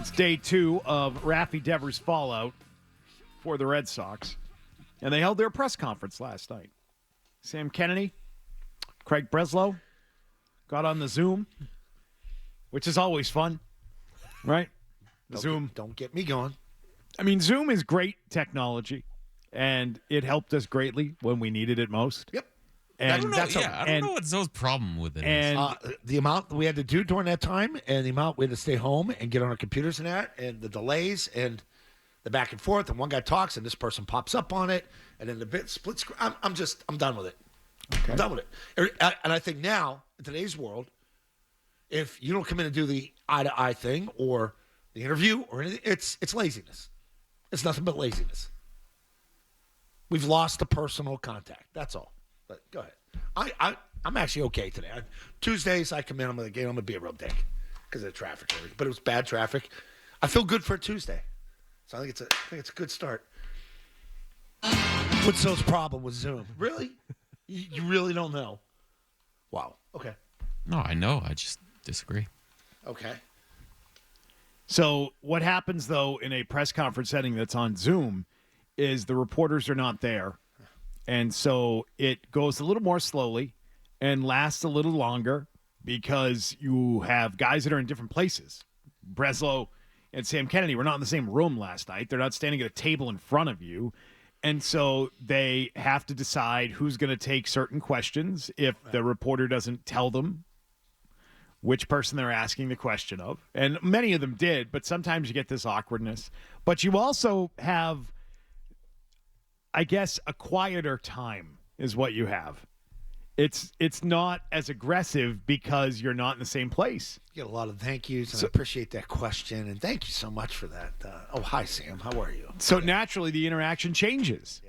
It's day 2 of Rafael Devers' fallout for the Red Sox. And they held their press conference last night. Sam Kennedy, Craig Breslow got on the Zoom, which is always fun, right? Zoom. Don't get me going. I mean, Zoom is great technology, and it helped us greatly when we needed it most. Yep. And I don't know what Zoe's problem with it is. And the amount we had to do during that time and the amount we had to stay home and get on our computers and that and the delays and the back and forth and one guy talks and this person pops up on it and then the bit split screen. I'm done with it. Okay. I'm done with it. And I think now, in today's world, if you don't come in and do the eye-to-eye thing or the interview or anything, it's laziness. It's nothing but laziness. We've lost the personal contact. That's all. But go ahead. I'm actually okay today. Tuesdays, I come in, I'm going to be a real dick because of the traffic. But it was bad traffic. I feel good for a Tuesday. So I think it's a good start. What's Zoe's problem with Zoom? Really? You really don't know? Wow. Okay. No, I know. I just disagree. Okay. So what happens, though, in a press conference setting that's on Zoom is the reporters are not there. And so it goes a little more slowly and lasts a little longer because you have guys that are in different places. Breslow and Sam Kennedy were not in the same room last night. They're not standing at a table in front of you. And so they have to decide who's going to take certain questions if the reporter doesn't tell them which person they're asking the question of. And many of them did, but sometimes you get this awkwardness. But you also have, I guess, a quieter time is what you have. It's not as aggressive because you're not in the same place. You get a lot of thank yous, and I appreciate that question, and thank you so much for that. Hi, Sam. How are you? So naturally, the interaction changes,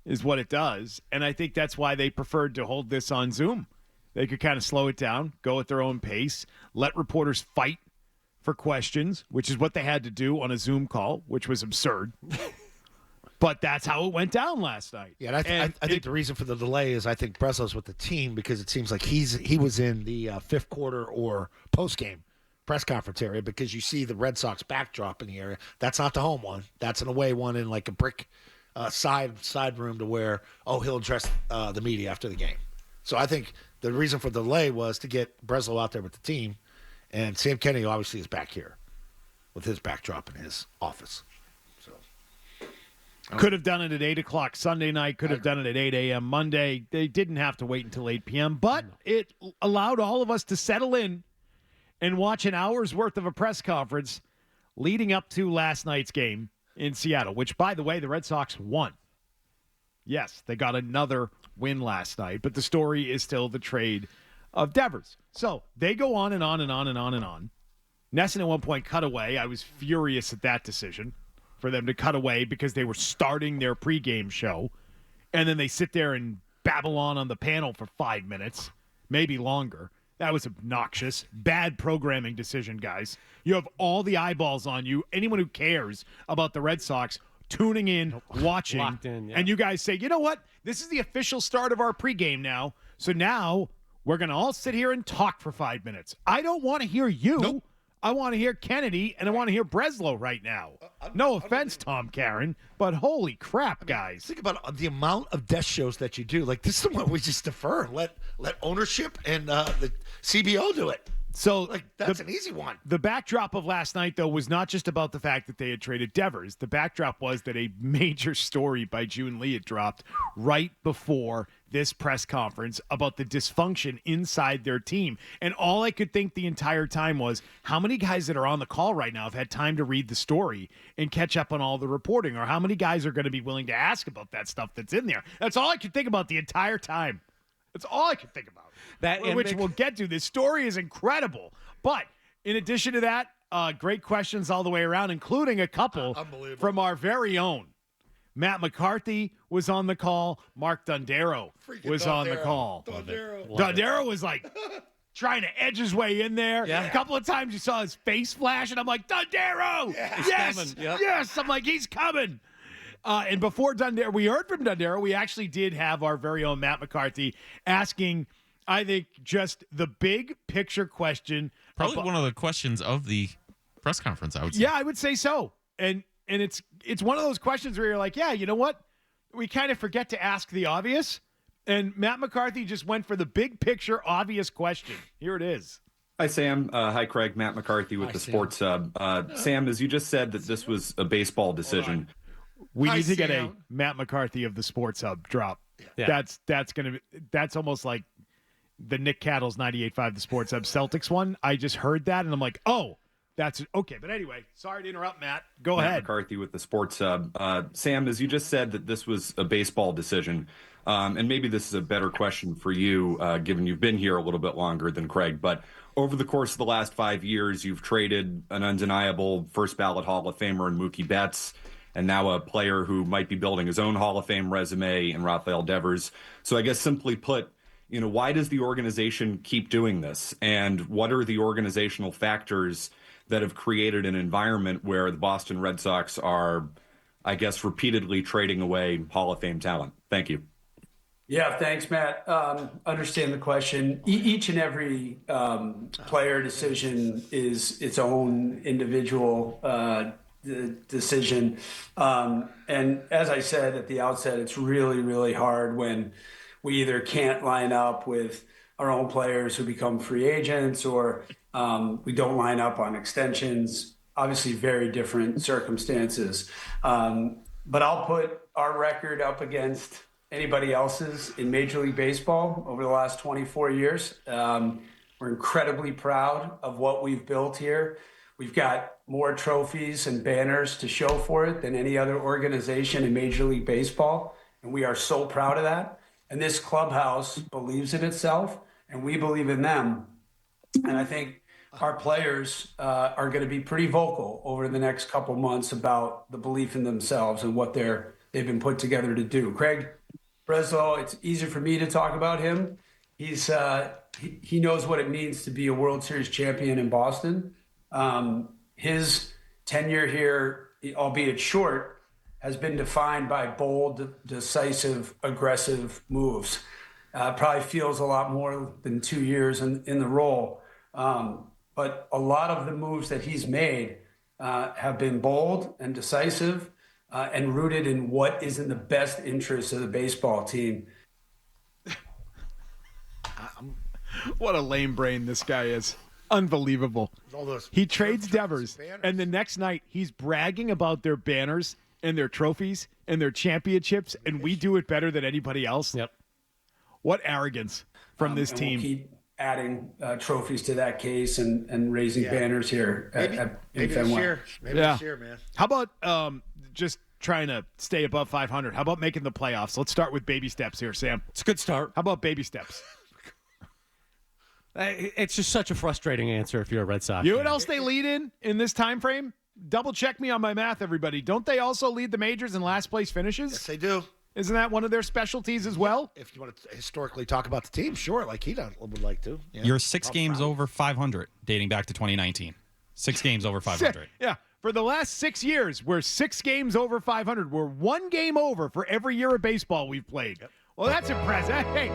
is what it does. And I think that's why they preferred to hold this on Zoom. They could kind of slow it down, go at their own pace, let reporters fight for questions, which is what they had to do on a Zoom call, which was absurd. But that's how it went down last night. Yeah, and I think the reason for the delay is I think Breslow's with the team because it seems like he was in the fifth quarter or post-game press conference area because you see the Red Sox backdrop in the area. That's not the home one. That's an away one in like a brick side room to where, he'll address the media after the game. So I think the reason for the delay was to get Breslow out there with the team, and Sam Kennedy obviously is back here with his backdrop in his office. Could have done it at 8 o'clock Sunday night. Could have done it at 8 a.m. Monday. They didn't have to wait until 8 p.m., but it allowed all of us to settle in and watch an hour's worth of a press conference leading up to last night's game in Seattle, which, by the way, the Red Sox won. Yes, they got another win last night, but the story is still the trade of Devers. So they go on and on and on and on and on. Nesson at one point cut away. I was furious at that decision for them to cut away because they were starting their pregame show, and then they sit there and babble on the panel for 5 minutes, maybe longer. That was obnoxious. Bad programming decision, guys. You have all the eyeballs on you. Anyone who cares about the Red Sox tuning in, watching, Locked in, yeah. And you guys say, you know what? This is the official start of our pregame now, so now we're going to all sit here and talk for 5 minutes. I don't want to hear you. Nope. I want to hear Kennedy, and I want to hear Breslow right now. No offense, Tom Caron, but holy crap, guys. Think about the amount of desk shows that you do. Like, this is the one we just defer and let ownership and the CBO do it. So that's an easy one. The backdrop of last night, though, was not just about the fact that they had traded Devers. The backdrop was that a major story by June Lee had dropped right before this press conference about the dysfunction inside their team. And all I could think the entire time was, how many guys that are on the call right now have had time to read the story and catch up on all the reporting? Or how many guys are going to be willing to ask about that stuff that's in there? That's all I could think about the entire time. That's all I could think about. Which we'll get to. This story is incredible. But in addition to that, great questions all the way around, including a couple from our very own. Matt McCarthy was on the call. Mark Dondero was on the call. Dondero was like trying to edge his way in there. Yeah. A couple of times you saw his face flash, and I'm like, Dondero! Yes! Yes! I'm like, he's coming. And before Dondero, we heard from Dondero. We actually did have our very own Matt McCarthy asking, I think, just the big picture question. Probably one of the questions of the press conference, I would say. Yeah, I would say so. And it's one of those questions where you're like, yeah, you know what? We kind of forget to ask the obvious. And Matt McCarthy just went for the big picture obvious question. Here it is. Hi, Sam. Hi, Craig. Matt McCarthy with the Sports Hub. Sam, as you just said that this was a baseball decision. We Hi, need to get a Sam. Matt McCarthy of the Sports Hub drop. Yeah. That's almost like the Nick Cattles 98.5 the Sports Hub Celtics one. I just heard that and I'm like, oh, that's okay. But anyway, sorry to interrupt, Matt. Go Matt ahead. McCarthy with the Sports Hub. Sam, as you just said that this was a baseball decision, and maybe this is a better question for you, given you've been here a little bit longer than Craig, but over the course of the last 5 years, you've traded an undeniable first ballot Hall of Famer in Mookie Betts, and now a player who might be building his own Hall of Fame resume in Rafael Devers. So I guess simply put, why does the organization keep doing this? And what are the organizational factors that have created an environment where the Boston Red Sox are, I guess, repeatedly trading away Hall of Fame talent? Thank you. Yeah, thanks, Matt. Understand the question. Each and every player decision is its own individual decision. And as I said at the outset, it's really, really hard when we either can't line up with our own players who become free agents or we don't line up on extensions. Obviously, very different circumstances. But I'll put our record up against anybody else's in Major League Baseball over the last 24 years. We're incredibly proud of what we've built here. We've got more trophies and banners to show for it than any other organization in Major League Baseball. And we are so proud of that. And this clubhouse believes in itself, and we believe in them. And I think our players are going to be pretty vocal over the next couple months about the belief in themselves and what they've been put together to do. Craig Breslow, it's easy for me to talk about him. He knows what it means to be a World Series champion in Boston. His tenure here, albeit short, has been defined by bold, decisive, aggressive moves. Probably feels a lot more than 2 years in the role. But a lot of the moves that he's made have been bold and decisive and rooted in what is in the best interest of the baseball team. What a lame brain this guy is. Unbelievable. He trades Devers, and the next night he's bragging about their banners and their trophies and their championships, and we do it better than anybody else. Yep. What arrogance from this and team. We'll keep adding trophies to that case and raising banners here Maybe this Fenway. year. Maybe this year, man. How about just trying to stay above 500? How about making the playoffs? Let's start with baby steps here, Sam. It's a good start. How about baby steps? It's just such a frustrating answer if you're a Red Sox You know fan. what else they lead in this time frame? Double check me on my math, everybody. Don't they also lead the majors in last place finishes? Yes, they do. Isn't that one of their specialties as well? If you want to historically talk about the team, sure, like he would like to. Yeah. You're 6 games over 500 dating back to 2019. 6 games over 500. Yeah. For the last 6 years, we're 6 games over 500. We're 1 game over for every year of baseball we've played. Well, that's impressive. Hey,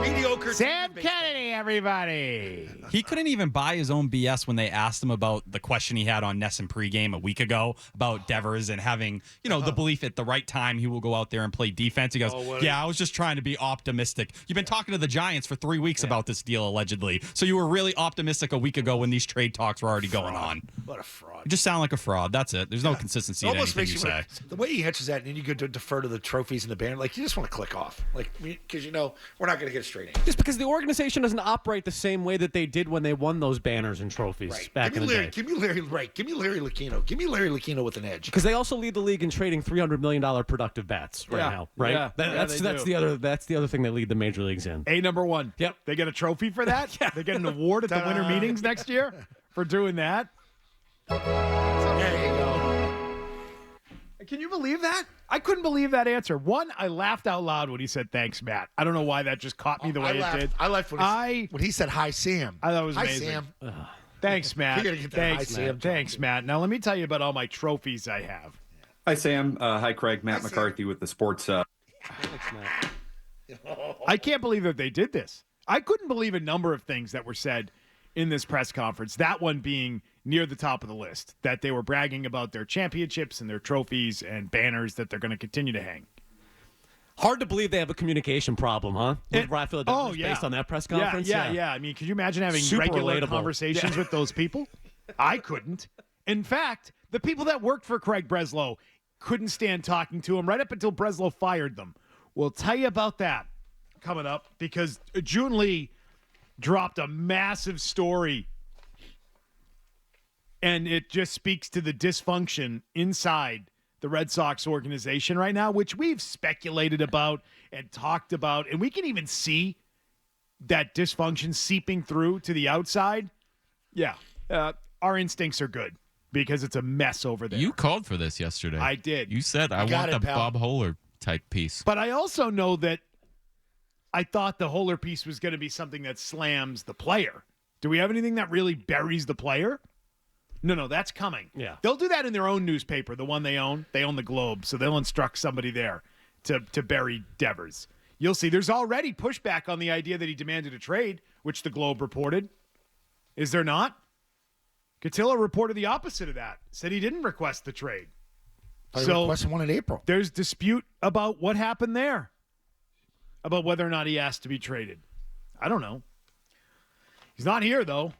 Mediocre. Sam Kennedy, everybody. He couldn't even buy his own BS when they asked him about the question he had on Nesson pregame a week ago about Devers and having, the belief at the right time he will go out there and play defense. He goes, I was just trying to be optimistic. You've been talking to the Giants for 3 weeks about this deal, allegedly. So you were really optimistic a week ago when these trade talks were already going on. What a fraud. You just sound like a fraud. That's it. There's no consistency in Almost anything makes you you say. the way he answers that, and then you go to defer to the trophies and the banner. Like you just want to click off, like because we're not going to get a straight answer. Just because the organization doesn't operate the same way that they did when they won those banners and trophies back in the day. Give me Larry Lucchino. Give me Larry Lucchino with an edge. Because they also lead the league in trading $300 million productive bats right now, right? Yeah. That's they the other thing they lead the major leagues in. Number one. Yep. They get a trophy for that? They get an award at the winter meetings next year for doing that? There you go. Can you believe that? I couldn't believe that answer. One, I laughed out loud when he said, thanks, Matt. I don't know why that just caught me the way it did. I laughed when he said, hi, Sam. I thought it was hi, amazing. Sam. Thanks, Matt. You gotta get that Thanks, hi, Sam. Thanks, Matt. Now, let me tell you about all my trophies I have. Hi, Sam. Hi, Craig. Matt McCarthy with the Sports Thanks, Matt. I can't believe that they did this. I couldn't believe a number of things that were said in this press conference. That one being near the top of the list, that they were bragging about their championships and their trophies and banners that they're going to continue to hang. Hard to believe they have a communication problem, huh? With Rafael Devers based on that press conference? Yeah. I mean, could you imagine having Super regular relatable. conversations with those people? I couldn't. In fact, the people that worked for Craig Breslow couldn't stand talking to him right up until Breslow fired them. We'll tell you about that coming up, because June Lee dropped a massive story, and it just speaks to the dysfunction inside the Red Sox organization right now, which we've speculated about and talked about, and we can even see that dysfunction seeping through to the outside. Yeah, our instincts are good because it's a mess over there. You called for this yesterday. I did. You said, I got want it, the pal. Bob Hohler type piece. But I also know that I thought the Hohler piece was going to be something that slams the player. Do we have anything that really buries the player? No, that's coming. Yeah. They'll do that in their own newspaper, the one they own. They own the Globe, so they'll instruct somebody there to bury Devers. You'll see. There's already pushback on the idea that he demanded a trade, which the Globe reported. Is there not? Cotillo reported the opposite of that, said he didn't request the trade. I So requested one in April. there's dispute about what happened there, about whether or not he asked to be traded. I don't know. He's not here, though.